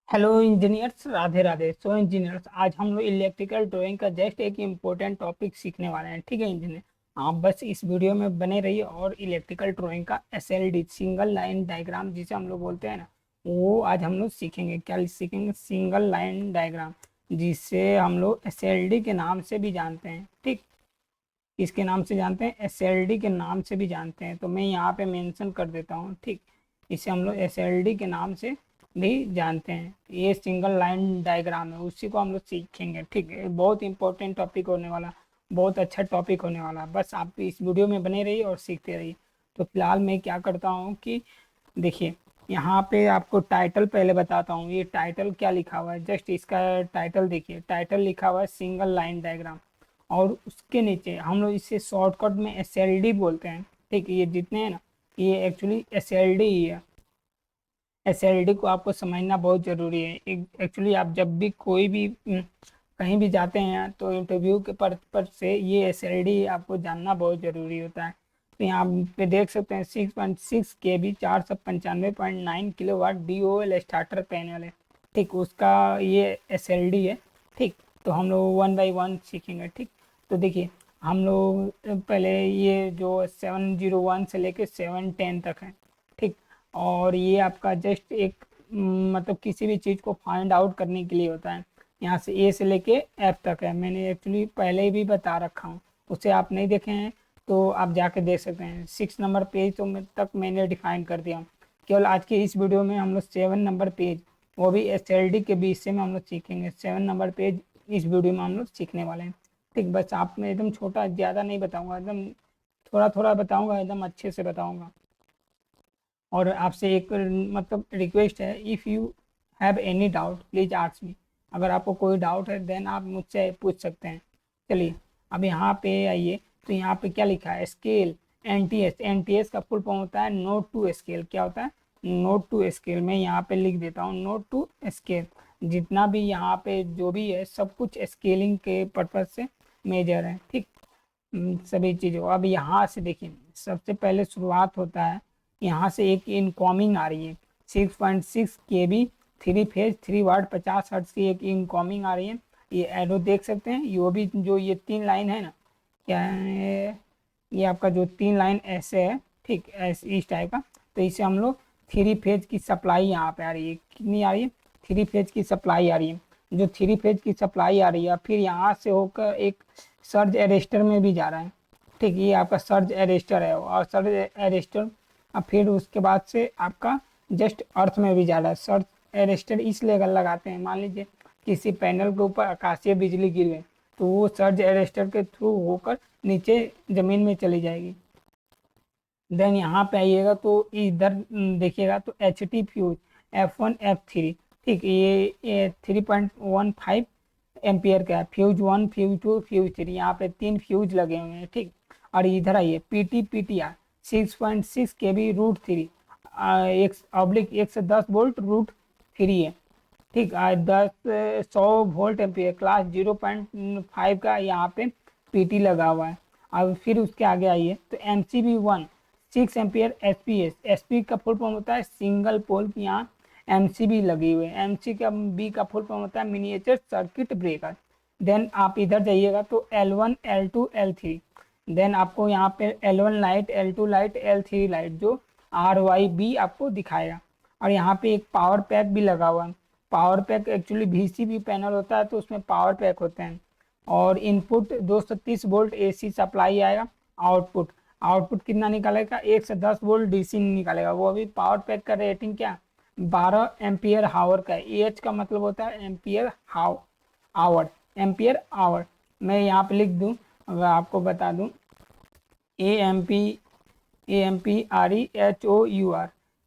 Hello engineers, Radhe Radhe. So engineers, आज हम लोग इलेक्ट्रिकल ड्राइंग का जस्ट एक इम्पोर्टेंट टॉपिक सीखने वाले हैं। ठीक है इंजीनियर, आप बस इस वीडियो में बने रहिए और इलेक्ट्रिकल ड्राइंग का एसएलडी, सिंगल लाइन डायग्राम जिसे हम लोग बोलते हैं ना, वो आज हम लोग सीखेंगे। क्या सीखेंगे? सिंगल लाइन डायग्राम, जिसे हम लोग एसएलडी के नाम से भी जानते हैं। ठीक, इसके नाम से जानते हैं, एसएलडी के नाम से भी जानते हैं। तो मैं यहाँ पे मेंशन कर देता हूँ। ठीक, इसे हम लोग एसएलडी के नाम से भी जानते हैं। ये सिंगल लाइन डायग्राम है, उसी को हम लोग सीखेंगे। ठीक है, बहुत इंपॉर्टेंट टॉपिक होने वाला, बहुत अच्छा टॉपिक होने वाला। बस आप इस वीडियो में बने रहिए और सीखते रहिए। तो फिलहाल मैं क्या करता हूँ कि देखिए, यहाँ पे आपको टाइटल पहले बताता हूँ। ये टाइटल क्या लिखा हुआ है, जस्ट इसका टाइटल देखिए। टाइटल लिखा हुआ है सिंगल लाइन डायग्राम, और उसके नीचे हम लोग इसे शॉर्टकट में एसएलडी बोलते हैं। ठीक, ये जितने हैं ना, ये एक्चुअली एसएलडी ही है। एसएलडी को आपको समझना बहुत ज़रूरी है। एक्चुअली आप जब भी कोई भी कहीं भी जाते हैं तो इंटरव्यू के पर्पज से ये एसएलडी आपको जानना बहुत ज़रूरी होता है। तो यहाँ पे देख सकते हैं 6.6 kV 495.9 kilowatt DOL starter panel है। ठीक, उसका ये एसएलडी है। ठीक, तो हम लोग वन बाई वन सीखेंगे। ठीक, तो देखिए, हम लोग पहले ये जो 701 से लेके 710 तक है। ठीक, और ये आपका जस्ट एक मतलब किसी भी चीज़ को फाइंड आउट करने के लिए होता है। यहाँ से ए से लेके एफ तक है। मैंने एक्चुअली पहले ही भी बता रखा हूँ, उसे आप नहीं देखे हैं तो आप जाके देख सकते हैं। 6 नंबर पेज तो तक मैंने डिफाइन कर दिया। केवल आज के इस वीडियो में हम लोग 7 नंबर पेज, वो भी एसएलडी के विषय में हम लोग सीखेंगे। 7 नंबर पेज इस वीडियो में हम लोग सीखने वाले हैं। ठीक, बस आप मैं एकदम छोटा, ज़्यादा नहीं बताऊँगा, एकदम थोड़ा थोड़ा बताऊँगा, एकदम अच्छे से बताऊँगा। और आपसे एक मतलब रिक्वेस्ट है, if you have any doubt please ask me. अगर आपको कोई डाउट है देन आप मुझसे पूछ सकते हैं। चलिए, अब यहाँ पे आइए। तो यहाँ पे क्या लिखा है? Scale, NTS. एनटीएस का फुल फॉर्म होता है नोट टू स्केल। क्या होता है? Not to scale. मैं यहाँ पे लिख देता हूँ नोट टू स्केल। जितना भी यहाँ पे जो भी है सब कुछ स्केलिंग के पर्पज से मेजर है। ठीक, सभी चीज़ों। अब यहाँ से देखिए, सबसे पहले शुरुआत होता है, यहाँ से एक इनकमिंग आ रही है 6.6 kV 3 फेज 3 वाट 50 हर्ट्ज की एक इनकमिंग आ रही है। ये एरो देख सकते हैं, ये भी जो ये 3 लाइन है ना, क्या है ये आपका जो 3 लाइन ऐसे है। ठीक, ऐसे इस टाइप का। तो इसे हम लोग 3 फेज की सप्लाई यहाँ पे आ रही है। कितनी आ रही है? 3 फेज की सप्लाई आ रही है। जो 3 फेज की सप्लाई आ रही है, फिर यहाँ से होकर एक सर्ज एरेस्टर में भी जा रहा है। ठीक, ये आपका सर्ज एरेस्टर है, और सर्ज एरेस्टर अब फिर उसके बाद से आपका जस्ट अर्थ में भी जा रहा है। सर्ज एरेस्टर इसलिए लगाते हैं, मान लीजिए किसी पैनल के ऊपर आकाशीय बिजली गिर गई तो वो सर्ज एरेस्टर के थ्रू होकर नीचे जमीन में चली जाएगी। देन यहाँ पे आइएगा तो इधर देखिएगा तो H T fuse F1 F3। ठीक, ये 3.15 एम्पियर का है। फ्यूज 1, फ्यूज 2, फ्यूज 3, यहाँ पे 3 फ्यूज लगे हुए हैं। ठीक, और इधर आइए PTPTR 6.6 kV √3, एक ऑब्लिक 110 वोल्ट √3 है। ठीक, 100 वोल्ट एम्पियर क्लास 0.5 का यहाँ पे पीटी लगा हुआ है। अब फिर उसके आगे आइए तो MCB1 6 एम्पियर SPS। SP का फुल फॉर्म होता है सिंगल पोल की, यहाँ MCB लगी हुई है। MCB का फुल फॉर्म होता है मिनिएचर सर्किट ब्रेकर। देन आप इधर जाइएगा तो L1 L2 L3। देन आपको यहाँ पे L1 light, L2 light, L3 light जो RYB आपको दिखाएगा। और यहाँ पे एक पावर पैक भी लगा हुआ है। Power pack actually VCB panel होता है तो उसमें पावर पैक होते हैं। और इनपुट 230 वोल्ट AC सप्लाई आएगा। आउटपुट, आउटपुट कितना निकालेगा? 110 वोल्ट DC निकालेगा। वो अभी पावर पैक का रेटिंग क्या? 12 एम्पियर हावर का है। एच का मतलब होता है एम्पियर आवर, एम्पियर आवर। मैं यहाँ पे लिख दूँ, अगर आपको बता दूँ, AMPREHOUR,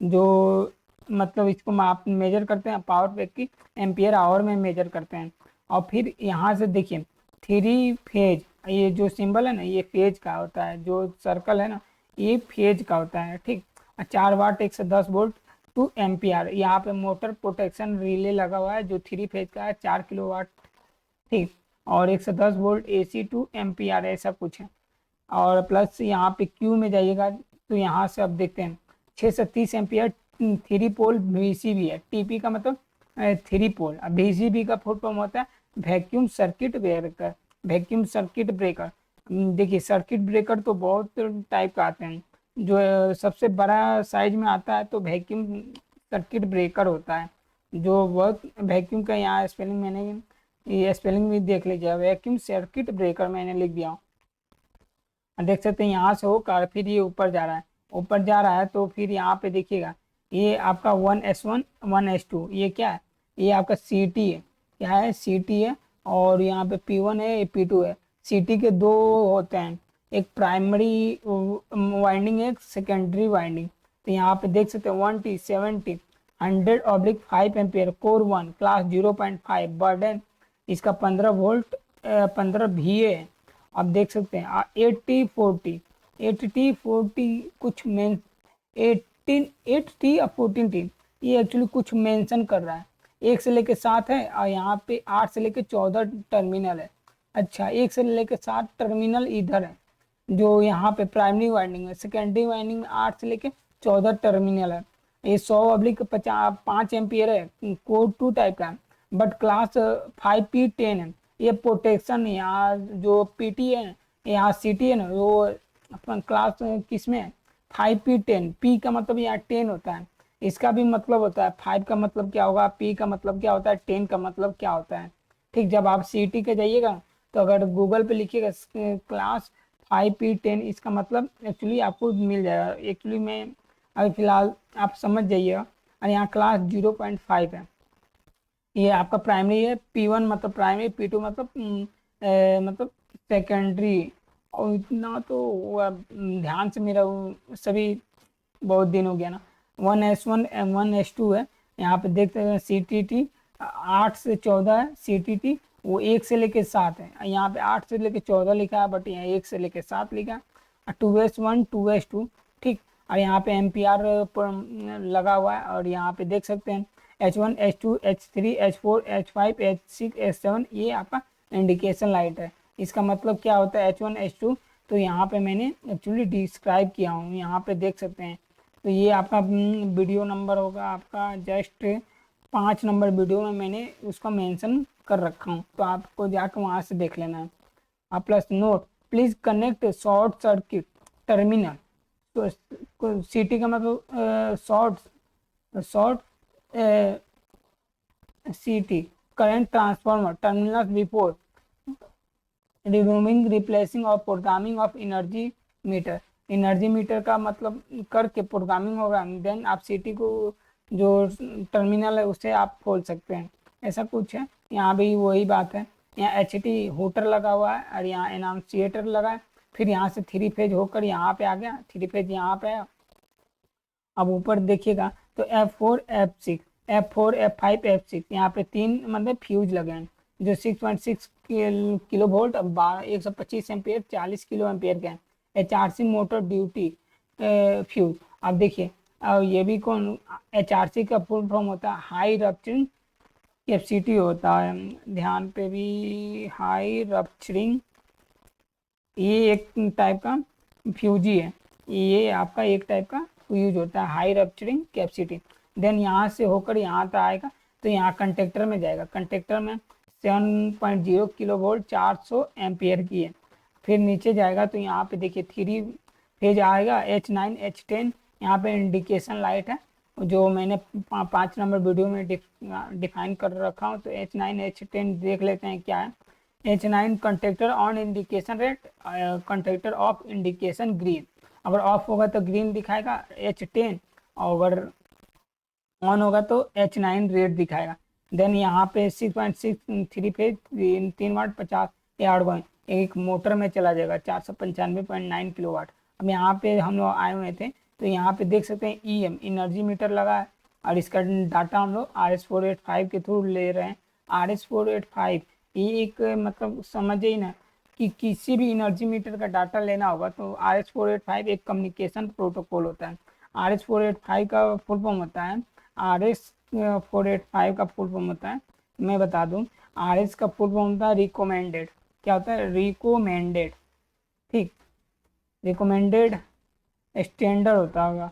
जो मतलब इसको आप मेजर करते हैं पावर पैक की एम्पियर आवर में मेजर करते हैं। और फिर यहाँ से देखिए 3 फेज, ये जो सिंबल है ना ये फेज का होता है, जो सर्कल है ना ये फेज का होता है। ठीक, 4 वाट 110 वोल्ट 2 एम्पियर। यहाँ पे मोटर प्रोटेक्शन रिले लगा हुआ है जो 3 फेज का है, 4 किलोवाट। ठीक, और 110 वोल्ट AC 2 एम्पियर, ऐसा कुछ है। और प्लस यहाँ पे क्यू में जाइएगा तो यहाँ से अब देखते हैं 630 एम्पियर 3 पोल VCB है। TP का मतलब थ्री पोल। अब VCB का फुल फॉर्म होता है vacuum circuit breaker. Vacuum circuit breaker, देखिए सर्किट ब्रेकर तो बहुत टाइप का आते हैं। जो सबसे बड़ा साइज में आता है तो वैक्यूम सर्किट ब्रेकर होता है। जो वर्क वैक्यूम का यहाँ स्पेलिंग मैंने, ये स्पेलिंग भी देख लीजिए, वैक्यूम सर्किट ब्रेकर मैंने लिख दिया। देख सकते हैं यहाँ से होकर फिर ये ऊपर जा रहा है, ऊपर जा रहा है तो फिर यहाँ पे देखिएगा ये आपका 1S1 1S2, ये क्या है, ये आपका CT है। क्या है, CT है। और यहाँ पे P1 है, ये P2 है। CT के दो होते हैं, एक प्राइमरी वाइंडिंग है, एक सेकेंडरी वाइंडिंग। तो यहाँ पे देख सकते हैं 1T 70 100/5 ampere, core 1 class 0.5, burden इसका 15 वोल्ट 15 VA है। आप देख सकते हैं 80/40 कुछ मेन 18 8T या 14T, ये एक्चुअली कुछ मेंशन कर रहा है। 1 से लेके 7 है और यहाँ पे 8 से लेके 14 टर्मिनल है। अच्छा, 1 से लेके 7 टर्मिनल इधर है जो यहाँ पे प्राइमरी वाइंडिंग है। सेकेंडरी वाइंडिंग में 8 से लेके 14 टर्मिनल है। ये 100/5 एम्पियर है, कोर 2 टाइप का है, बट क्लास 5P10 है। ये प्रोटेक्शन यहाँ जो PT है, यहाँ CT है ना, वो अपन क्लास किस में है, 5P10। P का मतलब यहाँ 10 होता है, इसका भी मतलब होता है 5 का मतलब क्या होगा, P का मतलब क्या होता है, 10 का मतलब क्या होता है। ठीक, जब आप CT के जाइएगा तो अगर गूगल पे लिखिएगा क्लास 5P10, इसका मतलब एक्चुअली आपको मिल जाएगा। एक्चुअली मैं अभी फिलहाल आप समझ जाइएगा। और यहाँ क्लास 0.5 है, ये आपका प्राइमरी है। P1 मतलब प्राइमरी, P2 मतलब मतलब सेकेंडरी। और इतना तो ध्यान से मेरा सभी बहुत दिन हो गया ना। 1S1 1S2 है। यहाँ पे देखते हैं CTT 8 से 14 है। CTT वो 1 से लेके 7 है। यहाँ पे 8 से लेके 14 लिखा है, बट यहाँ 1 से लेके 7 लिखा है। 2S1 2S2, ठीक। और यहाँ पे एम्पियर लगा हुआ है। और यहाँ पे देख सकते हैं H1 H2 H3 H4 H5 H6 H7, ये आपका इंडिकेशन लाइट है। इसका मतलब क्या होता है H1 H2, तो यहाँ पे मैंने एक्चुअली डिस्क्राइब किया हूँ, यहाँ पे देख सकते हैं। तो ये आपका वीडियो नंबर होगा आपका जस्ट 5 नंबर वीडियो में मैंने उसका मेंशन कर रखा हूँ, तो आपको जाकर वहाँ से देख लेना है। आप plus note, please connect short circuit terminal. तो CT का मतलब short short CT current transformer terminal before removing replacing और programming of energy meter. Energy meter का मतलब करके प्रोग्रामिंग होगा, देन आप CT को जो टर्मिनल है उसे आप खोल सकते हैं। ऐसा कुछ है, यहाँ भी वही बात है। यहाँ HT होटर लगा हुआ है और यहाँ एनाउंसिएटर लगा है। फिर यहाँ से 3 फेज होकर यहाँ पे आ गया, 3 फेज यहाँ पे आया। अब ऊपर देखिएगा तो F4 F6 F4 F5 F6, यहाँ पे 3 मतलब फ्यूज लगे हैं जो 6.6 kilo volt 125 ampere 40 kilo ampere के हैं। HRC motor duty fuse. अब देखिए, अब ये भी कौन, HRC का फुल फॉर्म होता है हाई रप्चरिंग कैपेसिटी होता है, ध्यान पे भी, हाई रप्चरिंग, ये एक टाइप का फ्यूज ही है। ये आपका एक टाइप का फ्यूज होता है, हाई रप्चरिंग कैपेसिटी। देन यहाँ से होकर यहाँ तक आएगा तो यहाँ कंटेक्टर में जाएगा। कंटेक्टर में 7.0 किलो वोल्ट 400 एम्पियर की है। फिर नीचे जाएगा तो यहाँ पे देखिए 3 फेज आएगा, H9 H10। यहाँ पे इंडिकेशन लाइट है जो मैंने 5 नंबर वीडियो में डिफाइन कर रखा हूँ। तो H9 H10 देख लेते हैं क्या है। H9 contactor on indication red, contactor of indication green. अगर ऑफ होगा तो ग्रीन दिखाएगा H10, और अगर ऑन होगा तो H9 रेड दिखाएगा। देन यहाँ पे 6.6 3 फेज 3 वाट 50 यार्ड गॉइंग एक मोटर में चला जाएगा 495.9 किलोवाट। अब यहाँ पे हम लोग आए हुए थे तो यहाँ पे देख सकते हैं EM एनर्जी मीटर लगा है और इसका डाटा हम लोग RS485 के थ्रू ले रहे हैं। RS485 ये एक मतलब समझिए ना कि किसी भी एनर्जी मीटर का डाटा लेना होगा तो RS485 एक कम्युनिकेशन प्रोटोकॉल होता है। RS485 का फुल फॉर्म होता है, RS485 का फुल फॉर्म होता है, मैं बता दूं, RS का फुल फॉर्म होता है रिकमेंडेड। क्या होता है, रिकमेंडेड, ठीक, रिकमेंडेड स्टैंडर्ड होता होगा,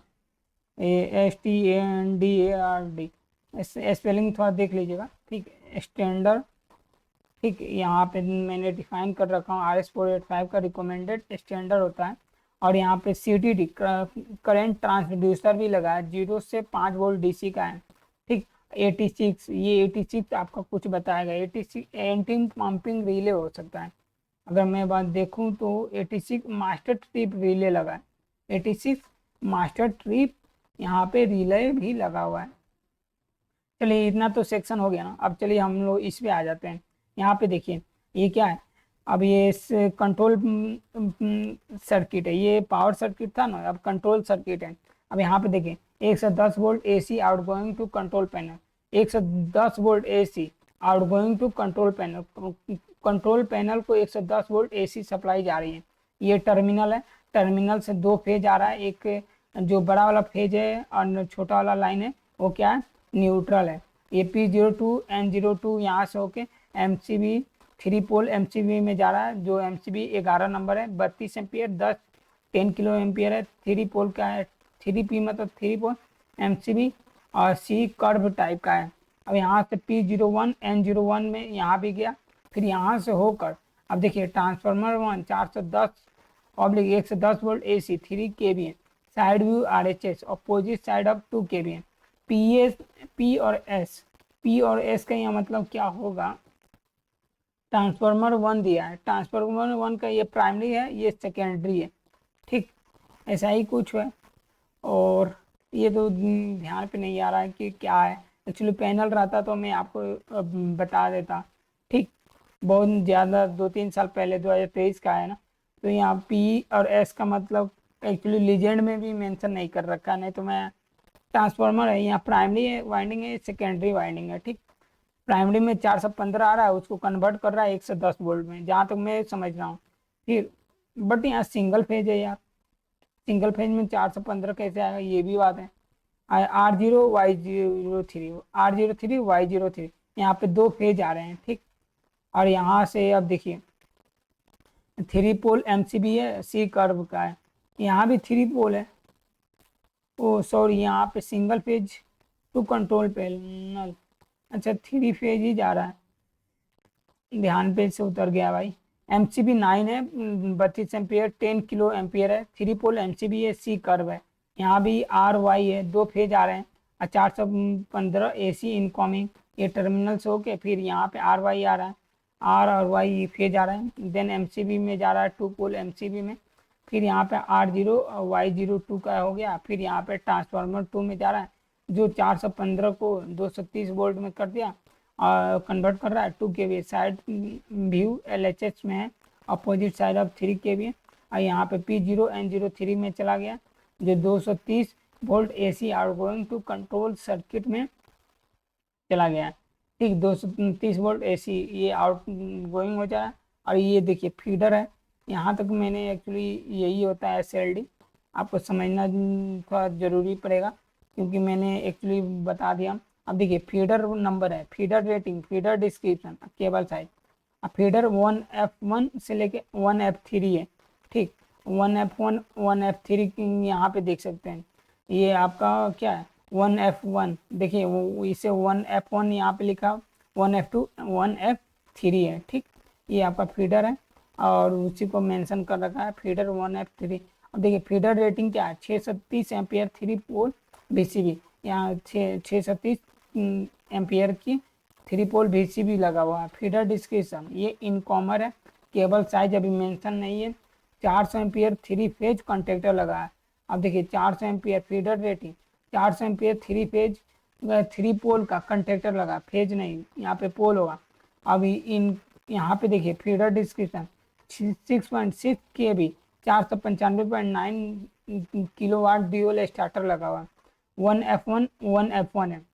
STANDARD। स्पेलिंग थोड़ा देख लीजिएगा, ठीक। स्टैंडर्ड, ठीक, यहाँ पे मैंने डिफाइन कर रखा हूँ RS-485 का रिकमेंडेड स्टैंडर्ड होता है। और यहाँ पे CTD करंट ट्रांसड्यूसर भी लगा है, 0 से 5 वोल्ट DC का है, ठीक। 86, ये 86 आपका कुछ बताएगा, 86 एंटी पंपिंग रिले हो सकता है। अगर मैं बात देखूं तो 86 मास्टर ट्रिप रिले लगा है, 86 मास्टर ट्रिप यहाँ पे रिले भी लगा हुआ है। चलिए इतना तो सेक्शन हो गया ना, अब चलिए हम लोग इस पे आ जाते हैं। यहाँ पे देखिए ये क्या है, अब ये कंट्रोल सर्किट है, ये पावर सर्किट था ना, अब कंट्रोल सर्किट है। अब यहाँ पे देखिए 110 volt AC outgoing to control panel, 110 volt AC outgoing to control panel, control panel को 110 वोल्ट AC सप्लाई जा रही है। ये टर्मिनल है, टर्मिनल से 2 फेज आ रहा है, एक जो बड़ा वाला फेज है और छोटा वाला लाइन है वो क्या है, न्यूट्रल है। ये P02 N02 यहाँ से होके MCB 3 पोल MCB में जा रहा है, जो MCB 11 नंबर है, 32 एम्पियर 10 किलो एम्पियर है। 3 पोल का है, 3P मतलब 3 पोल MCB और C कर्व टाइप का है। अब यहाँ से P01 N01 में यहाँ भी गया, फिर यहाँ से होकर अब देखिए transformer 1 410/110 volt AC 3 kVA, side view RHS, opposite side of 2 kVA। P और S का यह मतलब क्या होगा, ट्रांसफार्मर 1 दिया है, ट्रांसफार्मर 1 का ये प्राइमरी है, ये सेकेंडरी है, ठीक, ऐसा ही कुछ है। और ये तो ध्यान पे नहीं आ रहा है कि क्या है, एक्चुअली पैनल रहता तो मैं आपको बता देता, ठीक। बहुत ज़्यादा 2-3 साल पहले 2023 का है ना, तो यहाँ P और S का मतलब एक्चुअली लीजेंड में भी मेंशन नहीं कर रखा, नहीं तो मैं, ट्रांसफार्मर है, यहाँ प्राइमरी है वाइंडिंग है, सेकेंडरी वाइंडिंग है, ठीक। प्राइमरी में 415 आ रहा है, उसको कन्वर्ट कर रहा है 110 वोल्ट में, जहाँ तक मैं समझ रहा हूँ। फिर बट यहाँ सिंगल फेज है यार, सिंगल फेज में 415 कैसे आएगा, ये भी बात है। R0Y03 यहाँ पे 2 फेज आ रहे हैं, ठीक। और यहाँ से अब देखिए 3 पोल MCB है, C कर्व का है, यहाँ भी 3 पोल है, ओ सॉरी यहाँ पे single phase two control panel, अच्छा 3 फेज ही जा रहा है, ध्यान पे से उतर गया भाई। MCB 9 है, 32 एम्पियर 10 किलो एम्पियर है, 3 पोल MCB है, C कर्व है, यहाँ भी RY है, 2 फेज आ रहे हैं और 415 AC इनकमिंग, ये टर्मिनल से होके फिर यहाँ पे RY आ रहा है, R और Y फेज आ रहा है, देन MCB में जा रहा है 2 पोल MCB में, फिर यहाँ पे R0 और Y02 का हो गया, फिर यहाँ पे ट्रांसफार्मर 2 में जा रहा है, जो 415 को 230 वोल्ट में कर दिया और कन्वर्ट कर रहा है 2 kVA, साइड व्यू LHS में है, अपोजिट साइड ऑफ 3 kVA। और यहाँ पे P0 N03 में चला गया, जो 230 volt AC outgoing to control circuit में चला गया, ठीक। 230 वोल्ट AC ये आउट गोइंग हो जा रहा है। और ये देखिए फीडर है, यहाँ तक मैंने एक्चुअली यही होता है SLD, आपको समझना थोड़ा ज़रूरी पड़ेगा क्योंकि मैंने एक्चुअली बता दिया। अब देखिए फीडर नंबर है, feeder rating, feeder description, cable size, अब फीडर 1F1 से लेके 1F3 है, ठीक। 1F1 1F3 यहाँ पे देख सकते हैं, ये आपका क्या है 1F1, देखिए वो इसे 1F1 यहाँ पे लिखा, 1F2 1F3 है, ठीक। ये आपका फीडर है और उसी को मेंशन कर रखा है फीडर 1F3। अब देखिए फीडर रेटिंग क्या है, 630 एम्पियर 3 पोल VCB, यहाँ 630 एम्पियर की 3 पोल VCB लगा हुआ है। फीडर डिस्क्रिप्शन ये इनकॉमर है, केबल साइज अभी मेंशन नहीं है, 400 एम्पियर 3 फेज कॉन्टेक्टर लगा है। अब देखिए 400 ampere feeder rating, 400 ampere 3 phase 3 पोल का कंटेक्टर लगा, फेज नहीं, यहाँ पे पोल होगा। अभी इन यहाँ पे देखिए feeder description 6.6 kV 495.9 kilowatt dual starter लगा हुआ, 1F1 है।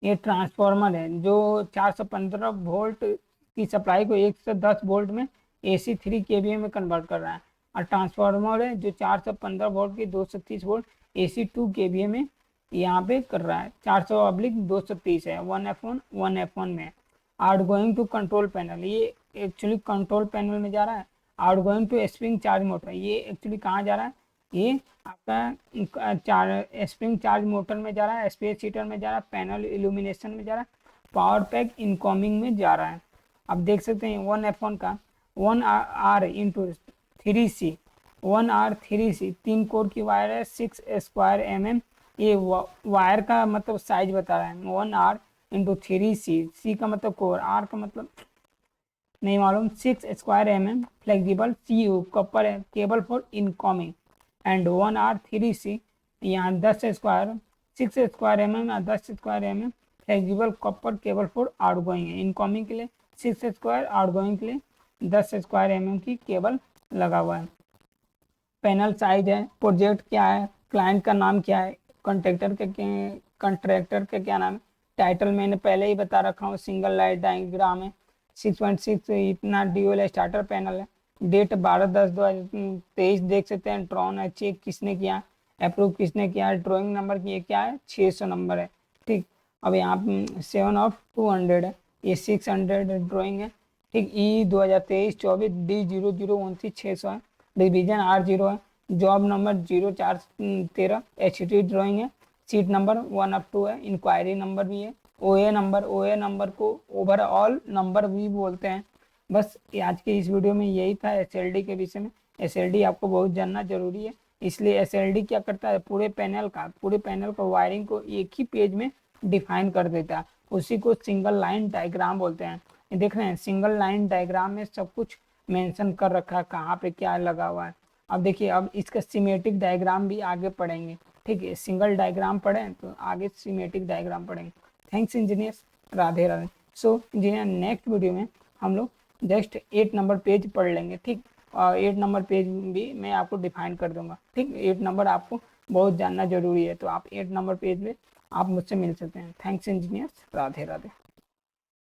ये ट्रांसफार्मर है जो 415 वोल्ट की सप्लाई को 110 वोल्ट में AC 3 kVA में कन्वर्ट कर रहा है। और ट्रांसफार्मर है जो 415 वोल्ट की 230 वोल्ट AC 2 kVA में यहाँ पे कर रहा है, 400/230 है, 1F1 में। Outgoing to control panel, ये एक्चुअली कंट्रोल पैनल में जा रहा है। Outgoing to spring charge motor, ये एक्चुअली कहाँ जा रहा है, ये आपका स्प्रिंग चार्ज मोटर में जा रहा है, एसपीएस हीटर में जा रहा है, पैनल इल्यूमिनेशन में जा रहा है, पावर पैक इनकमिंग में जा रहा है। अब देख सकते हैं 1F1 का 1R into 3C 1R3C 3 core की वायर है, 6 स्क्वायर mm। ये वायर का मतलब साइज बता रहा है। 1R इंटू 3C, C का मतलब कोर, R का मतलब नहीं मालूम, 6 square mm flexible CU copper है cable for incoming end 1R3C यहाँ 10 square 6 square mm 10 square mm flexible copper cable for outgoing है। इनकमिंग के लिए 6 स्क्वायर, आउटगोइंग के लिए 10 स्क्वायर mm की केबल लगा हुआ है। पैनल साइज है, प्रोजेक्ट क्या है, क्लाइंट का नाम क्या है, कंट्रैक्टर का क्या नाम है, टाइटल मैंने पहले ही बता रखा हूँ, सिंगल लाइट डायग्राम है, 6.6 इतना ड्यूअल स्टार्टर पैनल है, डेट 12/10/2023 देख सकते हैं, ट्रॉन है, चेक किसने किया, अप्रूव किसने किया, ड्राइंग नंबर की क्या है 600 नंबर है। ठीक, अब यहाँ 7/200 है, ये 600 ड्राइंग है। ठीक, ई 2023-24 D0029-600 है, डिवीजन R0 है, जॉब नंबर 0413 HT ड्राइंग है, सीट नंबर 1/2 है, इंक्वायरी नंबर भी है, ओए नंबर को ओवरऑल नंबर भी बोलते हैं। बस आज के इस वीडियो में यही था एसएलडी के विषय में। एसएलडी आपको बहुत जानना जरूरी है, इसलिए एसएलडी क्या करता है, पूरे पैनल का वायरिंग को एक ही पेज में डिफाइन कर देता है, उसी को सिंगल लाइन डायग्राम बोलते हैं। ये देख रहे हैं, सिंगल लाइन डायग्राम में सब कुछ मेंशन कर रखा है, कहाँ पे क्या लगा हुआ है। अब देखिए, अब इसका सीमेटिक डायग्राम भी आगे पढ़ेंगे। ठीक है, सिंगल डायग्राम पढ़ें तो आगे सीमेटिक डायग्राम पढ़ेंगे। Thanks engineers, Radhe Radhe. So engineer, next video में हम लोग जस्ट 8 नंबर पेज पढ़ लेंगे। ठीक, और 8 नंबर पेज भी मैं आपको डिफाइन कर दूंगा। ठीक, 8 नंबर आपको बहुत जानना जरूरी है, तो आप 8 नंबर पेज में आप मुझसे मिल सकते हैं। Thanks engineers, Radhe Radhe.